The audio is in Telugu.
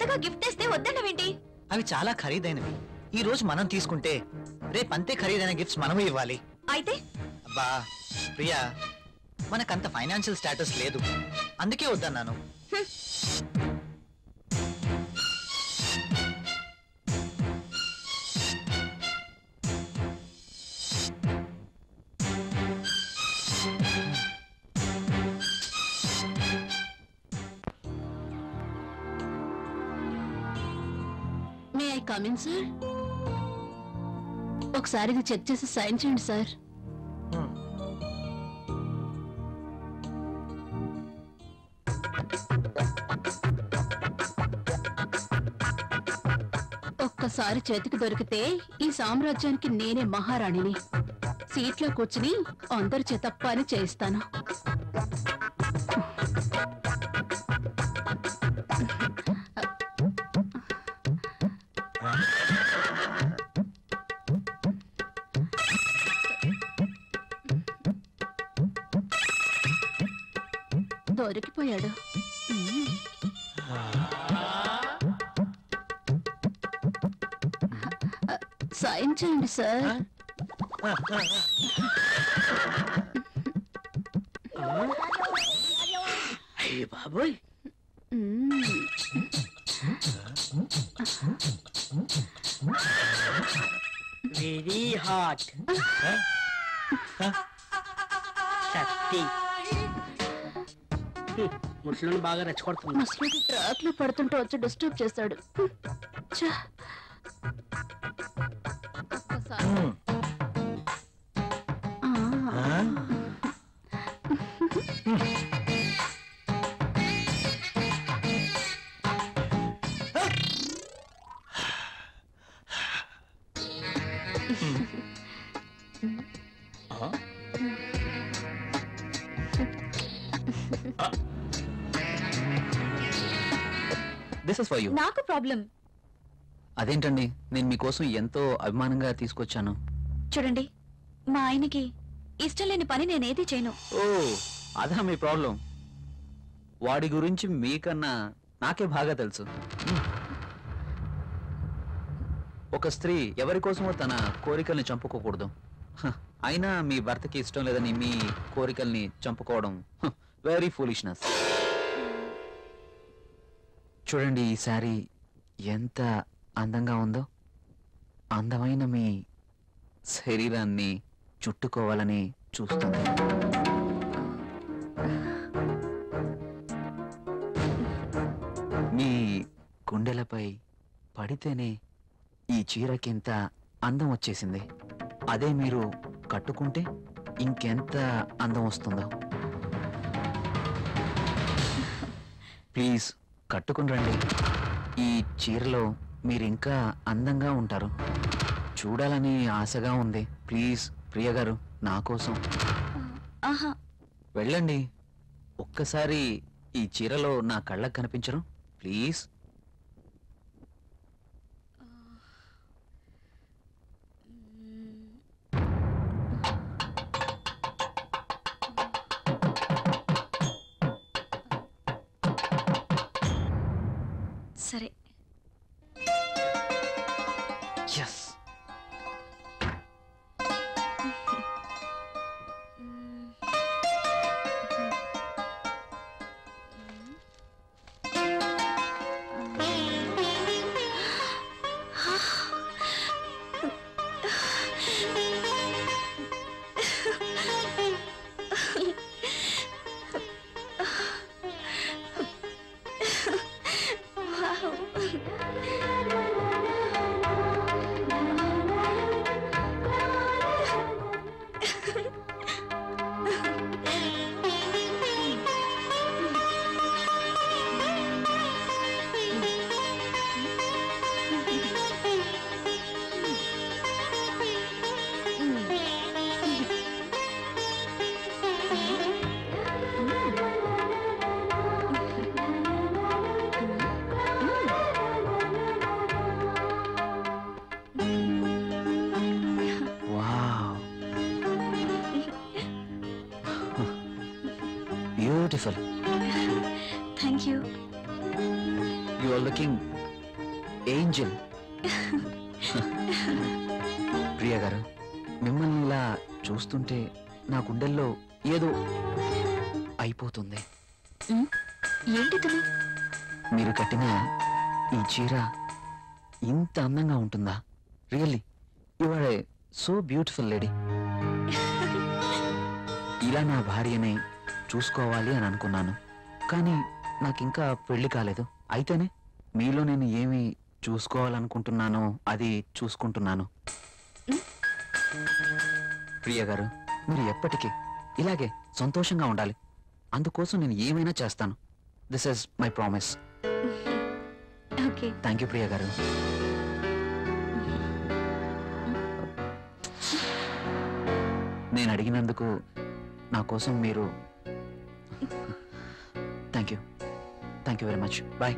ఇంతగా గిఫ్ట్ ఇస్తే వద్దన్నవేంటి? అవి చాలా ఖరీదైనవి. ఈ రోజు మనం తీసుకుంటే రేపు అంతే ఖరీదైన గిఫ్ట్స్ మనమే ఇవ్వాలి. అయితే అబ్బా ప్రియా, మనకంత ఫైనాన్షియల్ స్టేటస్ లేదు, అందుకే వద్దన్నాను. May I come in sir? ఒకసారి ఇది చెక్ చేసి సైన్ చేయండి సార్. ఒక్కసారి చేతికి దొరికితే ఈ సామ్రాజ్యానికి నేనే మహారాణిని. సీట్లో కూర్చుని అందరి చేత పని చేయిస్తాను. దొరికిపోయాడు. సైన్ చేయండి సార్. అయ్య బాబోయ్, వెరీ హాట్. శక్తి ముసలిని బాగా రెచ్చగొడుతుంది. ముసలికి ట్రాక్ లో పడుతుంటే వచ్చి డిస్టర్బ్ చేశాడు. This is for you. నాకు ప్రాబ్లం. అదేంటండి, నేను మీకోసం ఎంతో అభిమానంగా తీసుకొచ్చాను. చూడండి, మా ఆయనకి ఇష్టం లేని పని నేనేది చేయను. ఓ, అదా మీ ప్రాబ్లం? వాడి గురించి మీకన్నా నాకే బాగా తెలుసు. ఒక స్త్రీ ఎవరి కోసమో తన కోరికల్ని చంపుకోకూడదు. అయినా మీ భర్తకి ఇష్టం లేదని మీ కోరికల్ని చంపుకోవడం వెరీ ఫూలిష్నెస్. చూడండి, ఈ శారీ ఎంత అందంగా ఉందో. అందమైన మీ శరీరాన్ని చుట్టుకోవాలని చూస్తుంది. మీ గుండెలపై పడితేనే ఈ చీరకింత అందం వచ్చేసింది. అదే మీరు కట్టుకుంటే ఇంకెంత అందం వస్తుందో. ప్లీజ్ కట్టుకుని రండి. ఈ చీరలో మీరింకా అందంగా ఉంటారు. చూడాలని ఆశగా ఉంది. ప్లీజ్ ప్రియ గారు, నా కోసం వెళ్ళండి. ఒక్కసారి ఈ చీరలో నా కళ్ళకు కనిపించరు? ప్లీజ్. సరే. Yes. Beautiful. Thank you. You are looking angel. Priya garu, మిమ్మల్ని ఇలా చూస్తుంటే నా గుండెల్లో ఏదో అయిపోతుంది. ఏంటి మీరు కట్టిన ఈ చీర ఇంత అందంగా ఉంటుందా? Really you are a so beautiful lady. ఇలా నా భార్యని చూసుకోవాలి అని అనుకున్నాను, కానీ నాకింకా పెళ్లి కాలేదు. అయితేనే మీలో నేను ఏమి చూసుకోవాలనుకుంటున్నానో అది చూసుకుంటున్నాను. ప్రియ గారు, మీరు ఎప్పటికీ ఇలాగే సంతోషంగా ఉండాలి. అందుకోసం నేను ఏమైనా చేస్తాను. This is my promise. Thank you Priya garu. నేను అడిగినందుకు నా కోసం మీరు thank you very much. Bye.